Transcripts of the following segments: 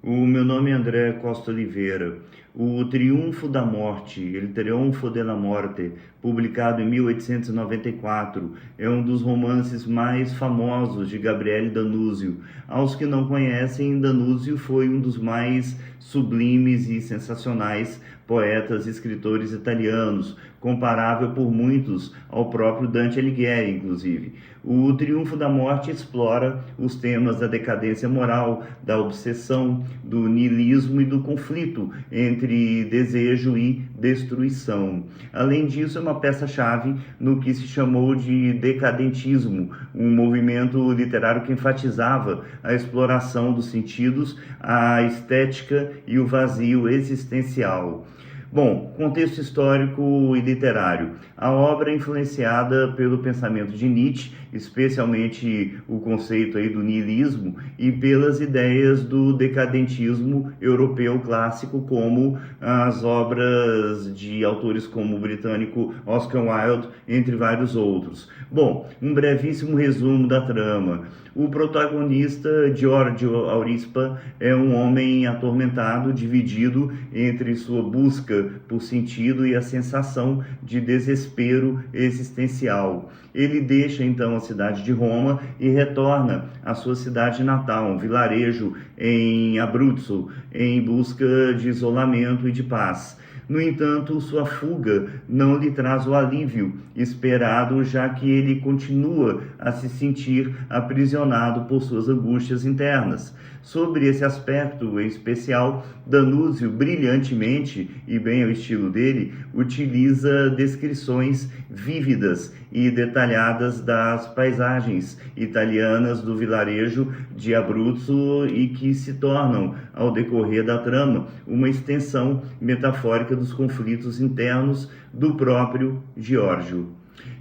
O meu nome é André Costa Oliveira. O Triunfo da Morte, Il Trionfo della Morte, publicado em 1894, é um dos romances mais famosos de Gabriele D'Annunzio. Aos que não conhecem, D'Annunzio foi um dos mais sublimes e sensacionais poetas e escritores italianos, comparável por muitos ao próprio Dante Alighieri, inclusive. O Triunfo da Morte explora os temas da decadência moral, da obsessão, do niilismo e do conflito entre desejo e destruição. Além disso, é uma peça-chave no que se chamou de decadentismo, um movimento literário que enfatizava a exploração dos sentidos, a estética e o vazio existencial. Bom, contexto histórico e literário. A obra é influenciada pelo pensamento de Nietzsche, especialmente o conceito aí do niilismo, e pelas ideias do decadentismo europeu clássico, como as obras de autores como o britânico Oscar Wilde, entre vários outros. Bom, um brevíssimo resumo da trama. O protagonista, Giorgio Aurispa, é um homem atormentado, dividido entre sua busca por sentido e a sensação de desespero existencial. Ele deixa então a cidade de Roma e retorna à sua cidade natal, um vilarejo em Abruzzo, em busca de isolamento e de paz. No entanto, sua fuga não lhe traz o alívio esperado, já que ele continua a se sentir aprisionado por suas angústias internas. Sobre esse aspecto em especial, D'Annunzio, brilhantemente e bem ao estilo dele, utiliza descrições vívidas e detalhadas das paisagens italianas do vilarejo de Abruzzo e que se tornam, ao decorrer da trama, uma extensão metafórica dos conflitos internos do próprio Giorgio.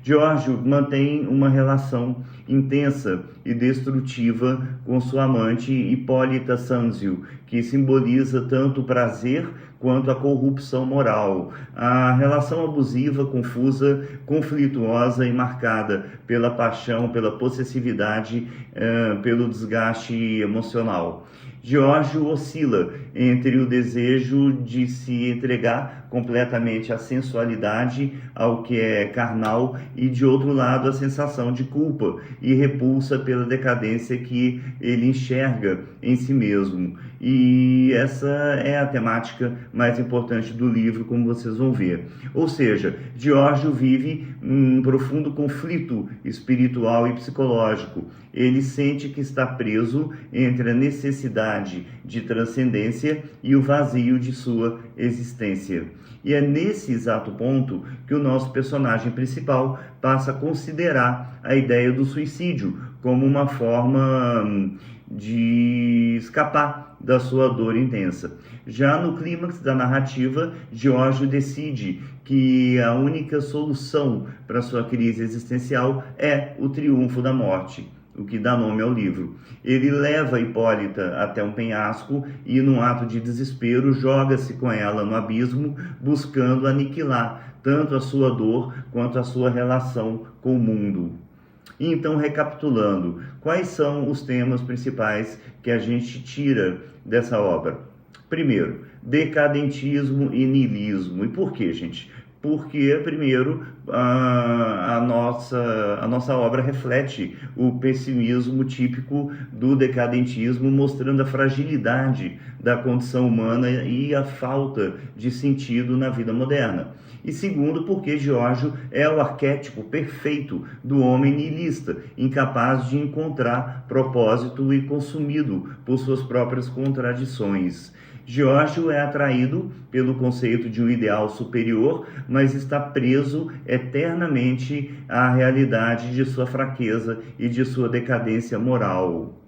Giorgio mantém uma relação intensa e destrutiva com sua amante Ippolita Sanzio, que simboliza tanto o prazer quanto a corrupção moral. A relação abusiva, confusa, conflituosa e marcada pela paixão, pela possessividade, pelo desgaste emocional. Giorgio oscila entre o desejo de se entregar completamente à sensualidade, ao que é carnal, e de outro lado a sensação de culpa e repulsa pela decadência que ele enxerga em si mesmo. E essa é a temática mais importante do livro, como vocês vão ver. Ou seja, Giorgio vive um profundo conflito espiritual e psicológico. Ele sente que está preso entre a necessidade de transcendência e o vazio de sua existência. E é nesse exato ponto que o nosso personagem principal passa a considerar a ideia do suicídio como uma forma de escapar da sua dor intensa. Já no clímax da narrativa, Giorgio decide que a única solução para sua crise existencial é o triunfo da morte, o que dá nome ao livro. Ele leva Hipólita até um penhasco e, num ato de desespero, joga-se com ela no abismo, buscando aniquilar tanto a sua dor quanto a sua relação com o mundo. Então, recapitulando, quais são os temas principais que a gente tira dessa obra? Primeiro, decadentismo e niilismo. E por quê, gente? Porque, primeiro, a nossa obra reflete o pessimismo típico do decadentismo, mostrando a fragilidade da condição humana e a falta de sentido na vida moderna. E segundo, porque Giorgio é o arquétipo perfeito do homem niilista, incapaz de encontrar propósito e consumido por suas próprias contradições. Giorgio é atraído pelo conceito de um ideal superior, mas está preso eternamente à realidade de sua fraqueza e de sua decadência moral.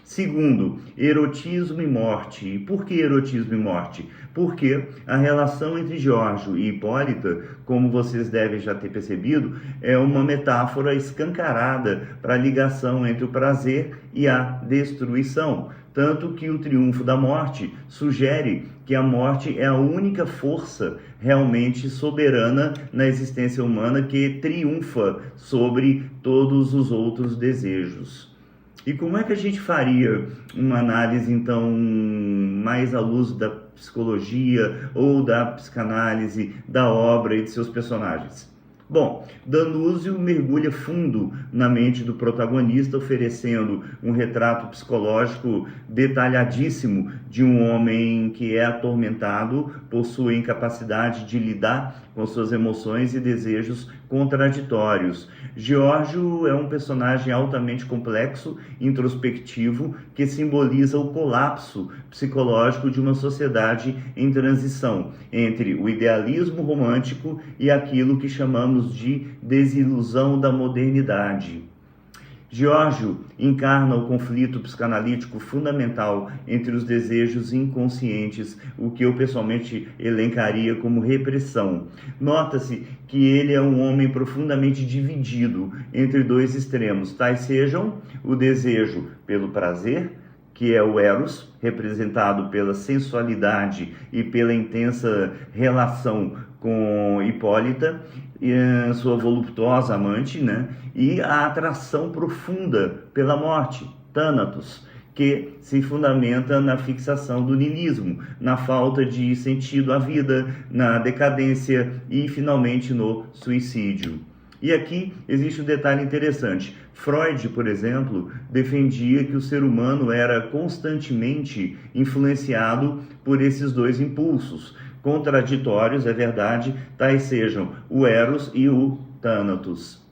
Segundo, erotismo e morte. E por que erotismo e morte? Porque a relação entre Giorgio e Hipólita, como vocês devem já ter percebido, é uma metáfora escancarada para a ligação entre o prazer e a destruição. Tanto que o triunfo da morte sugere que a morte é a única força realmente soberana na existência humana que triunfa sobre todos os outros desejos. E como é que a gente faria uma análise, então, mais à luz da psicologia ou da psicanálise da obra e de seus personagens? Bom, Danúzio mergulha fundo na mente do protagonista, oferecendo um retrato psicológico detalhadíssimo de um homem que é atormentado por sua incapacidade de lidar com suas emoções e desejos contraditórios. Giorgio é um personagem altamente complexo, introspectivo, que simboliza o colapso psicológico de uma sociedade em transição entre o idealismo romântico e aquilo que chamamos de desilusão da modernidade. Giorgio encarna o conflito psicanalítico fundamental entre os desejos inconscientes, o que eu pessoalmente elencaria como repressão. Nota-se que ele é um homem profundamente dividido entre dois extremos, tais sejam o desejo pelo prazer, que é o Eros, representado pela sensualidade e pela intensa relação com Hipólita, sua voluptuosa amante, né? E a atração profunda pela morte, Thanatos, que se fundamenta na fixação do niilismo, na falta de sentido à vida, na decadência e, finalmente, no suicídio. E aqui existe um detalhe interessante. Freud, por exemplo, defendia que o ser humano era constantemente influenciado por esses dois impulsos, contraditórios, é verdade, tais sejam o Eros e o Thanatos.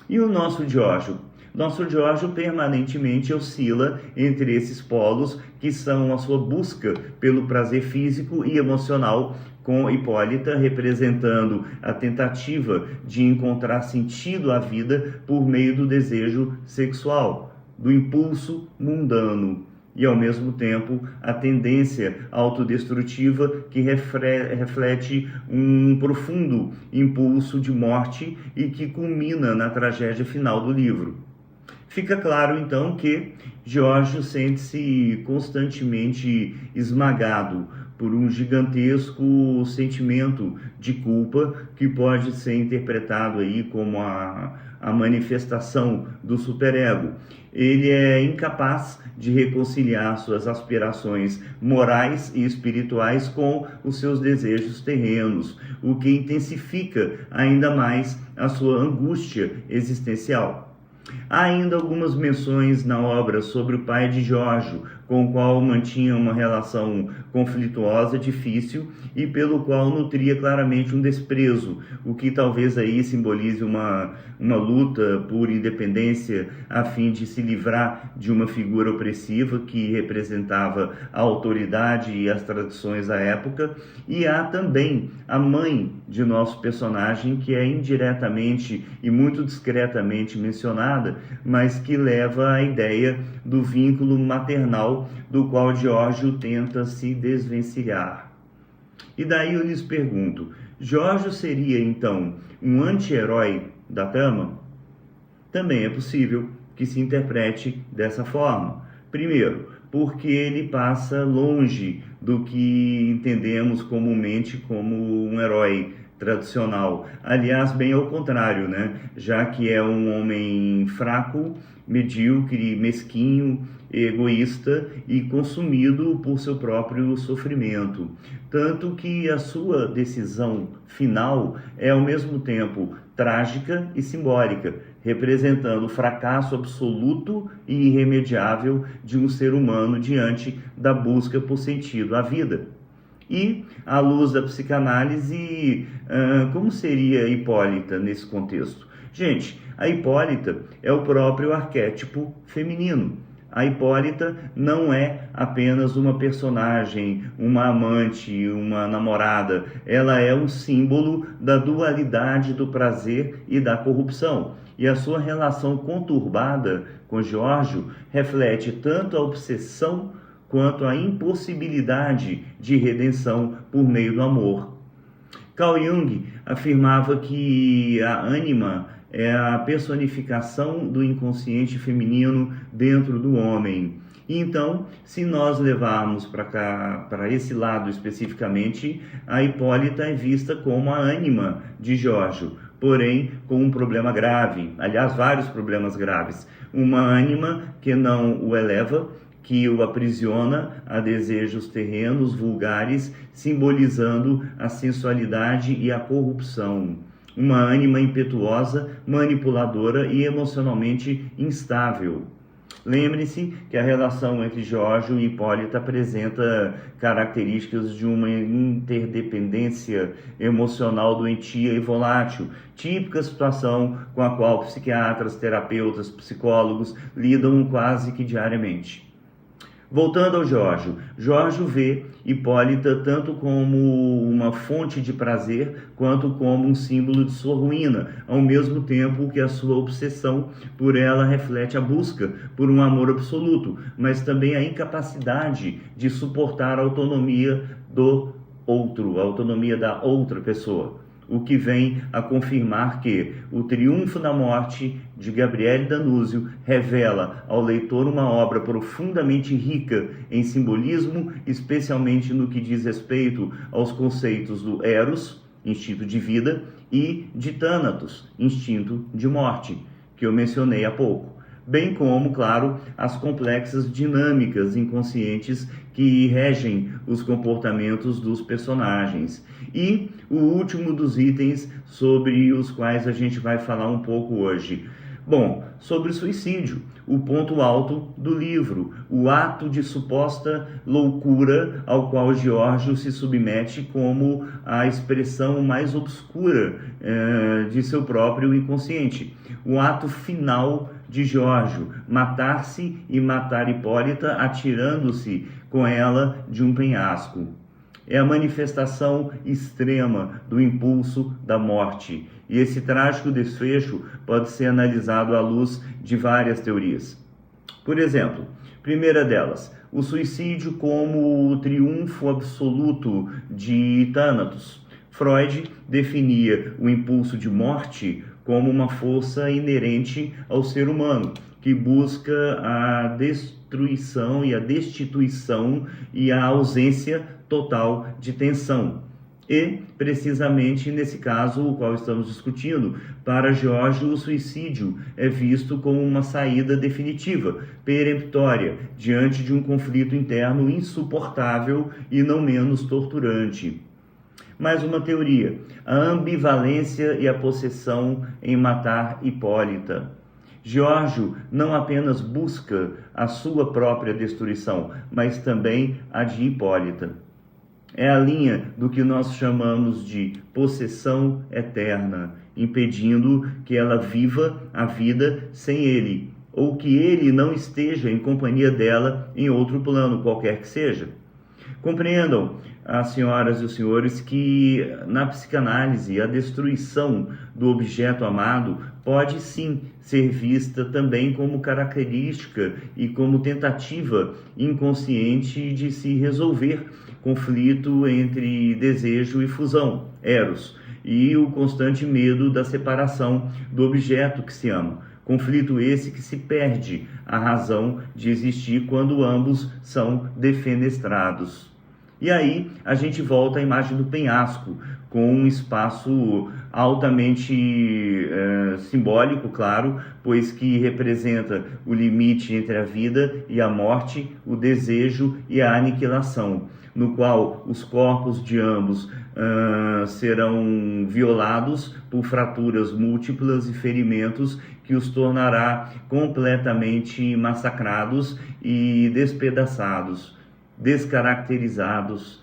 E o nosso Giorgio? Nosso Giorgio permanentemente oscila entre esses polos que são a sua busca pelo prazer físico e emocional, com Hipólita representando a tentativa de encontrar sentido à vida por meio do desejo sexual, do impulso mundano, e ao mesmo tempo a tendência autodestrutiva que reflete um profundo impulso de morte e que culmina na tragédia final do livro. Fica claro, então, que Giorgio sente-se constantemente esmagado por um gigantesco sentimento de culpa que pode ser interpretado aí como a manifestação do superego. Ele é incapaz de reconciliar suas aspirações morais e espirituais com os seus desejos terrenos, o que intensifica ainda mais a sua angústia existencial. Há ainda algumas menções na obra sobre o pai de Giorgio, com o qual mantinha uma relação conflituosa, difícil, e pelo qual nutria claramente um desprezo, o que talvez aí simbolize uma luta por independência a fim de se livrar de uma figura opressiva que representava a autoridade e as tradições da época. E há também a mãe de nosso personagem, que é indiretamente e muito discretamente mencionada, mas que leva à ideia do vínculo maternal do qual Giorgio tenta se desvencilhar. E daí eu lhes pergunto, Giorgio seria então um anti-herói da trama? Também é possível que se interprete dessa forma. Primeiro, porque ele passa longe do que entendemos comumente como um herói tradicional. Aliás, bem ao contrário, né? Já que é um homem fraco, medíocre, mesquinho, egoísta e consumido por seu próprio sofrimento. Tanto que a sua decisão final é ao mesmo tempo trágica e simbólica, representando o fracasso absoluto e irremediável de um ser humano diante da busca por sentido à vida. E, à luz da psicanálise, como seria Hipólita nesse contexto? Gente, a Hipólita é o próprio arquétipo feminino. A Hipólita não é apenas uma personagem, uma amante, uma namorada. Ela é um símbolo da dualidade do prazer e da corrupção. E a sua relação conturbada com Giorgio reflete tanto a obsessão quanto a impossibilidade de redenção por meio do amor. Carl Jung afirmava que a ânima é a personificação do inconsciente feminino dentro do homem. E então, se nós levarmos para esse lado especificamente, a Hipólita é vista como a ânima de Giorgio, porém com um problema grave, aliás, vários problemas graves. Uma ânima que não o eleva, que o aprisiona a desejos terrenos, vulgares, simbolizando a sensualidade e a corrupção. Uma ânima impetuosa, manipuladora e emocionalmente instável. Lembre-se que a relação entre Giorgio e Hipólita apresenta características de uma interdependência emocional doentia e volátil, típica situação com a qual psiquiatras, terapeutas, psicólogos lidam quase que diariamente. Voltando ao Giorgio vê Hipólita tanto como uma fonte de prazer, quanto como um símbolo de sua ruína, ao mesmo tempo que a sua obsessão por ela reflete a busca por um amor absoluto, mas também a incapacidade de suportar a autonomia do outro, a autonomia da outra pessoa. O que vem a confirmar que O Triunfo da Morte, de Gabriele D'Annunzio, revela ao leitor uma obra profundamente rica em simbolismo, especialmente no que diz respeito aos conceitos do Eros, instinto de vida, e de Thanatos, instinto de morte, que eu mencionei há pouco. Bem como, claro, as complexas dinâmicas inconscientes que regem os comportamentos dos personagens. E o último dos itens sobre os quais a gente vai falar um pouco hoje. Bom, sobre suicídio, o ponto alto do livro, o ato de suposta loucura ao qual Giorgio se submete como a expressão mais obscura de seu próprio inconsciente. O ato final de Giorgio, matar-se e matar Hipólita atirando-se com ela de um penhasco. É a manifestação extrema do impulso da morte. E esse trágico desfecho pode ser analisado à luz de várias teorias. Por exemplo, primeira delas, o suicídio como o triunfo absoluto de Thanatos. Freud definia o impulso de morte como uma força inerente ao ser humano, que busca a destruição e a destituição e a ausência total de tensão. E, precisamente nesse caso, o qual estamos discutindo, para Giorgio, o suicídio é visto como uma saída definitiva, peremptória, diante de um conflito interno insuportável e não menos torturante. Mais uma teoria, a ambivalência e a possessão em matar Hipólita. Giorgio não apenas busca a sua própria destruição, mas também a de Hipólita. É a linha do que nós chamamos de possessão eterna, impedindo que ela viva a vida sem ele, ou que ele não esteja em companhia dela em outro plano, qualquer que seja. Compreendam, as senhoras e os senhores, que na psicanálise a destruição do objeto amado pode sim ser vista também como característica e como tentativa inconsciente de se resolver conflito entre desejo e fusão, eros, e o constante medo da separação do objeto que se ama. Conflito esse que se perde a razão de existir quando ambos são defenestrados. E aí a gente volta à imagem do penhasco, com um espaço altamente simbólico, claro, pois que representa o limite entre a vida e a morte, o desejo e a aniquilação, no qual os corpos de ambos serão violados por fraturas múltiplas e ferimentos que os tornará completamente massacrados e despedaçados, descaracterizados,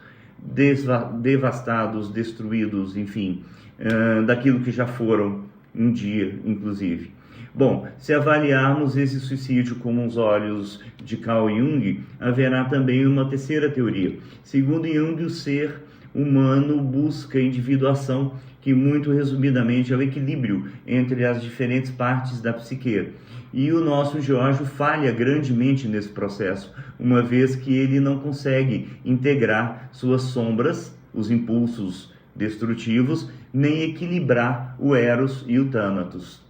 devastados, destruídos, enfim, daquilo que já foram um dia, inclusive. Bom, se avaliarmos esse suicídio com os olhos de Carl Jung, haverá também uma terceira teoria. Segundo Jung, o ser humano busca individuação, que muito resumidamente é o equilíbrio entre as diferentes partes da psique. E o nosso Giorgio falha grandemente nesse processo, uma vez que ele não consegue integrar suas sombras, os impulsos destrutivos, nem equilibrar o Eros e o Thanatos.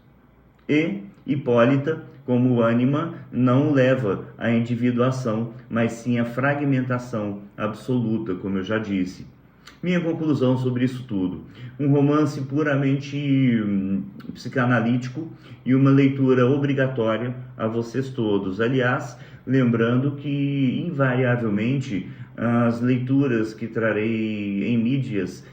E Hipólita, como ânima, não leva à individuação, mas sim à fragmentação absoluta, como eu já disse. Minha conclusão sobre isso tudo: um romance puramente psicanalítico e uma leitura obrigatória a vocês todos. Aliás, lembrando que, invariavelmente, as leituras que trarei em mídias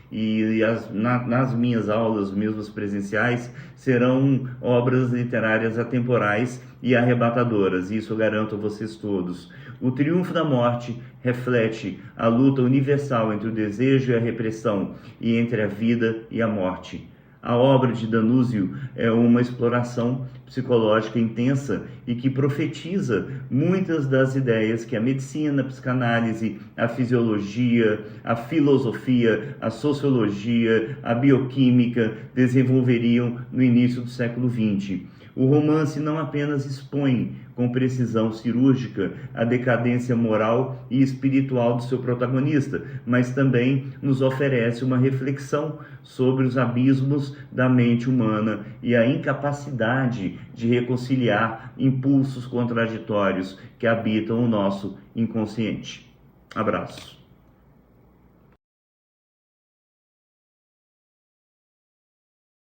nas minhas aulas, mesmo as presenciais, serão obras literárias atemporais e arrebatadoras. Isso eu garanto a vocês todos. O Triunfo da Morte reflete a luta universal entre o desejo e a repressão, e entre a vida e a morte. A obra de Danuzio é uma exploração psicológica intensa e que profetiza muitas das ideias que a medicina, a psicanálise, a fisiologia, a filosofia, a sociologia, a bioquímica desenvolveriam no início do século XX. O romance não apenas expõe com precisão cirúrgica a decadência moral e espiritual do seu protagonista, mas também nos oferece uma reflexão sobre os abismos da mente humana e a incapacidade de reconciliar impulsos contraditórios que habitam o nosso inconsciente. Abraço.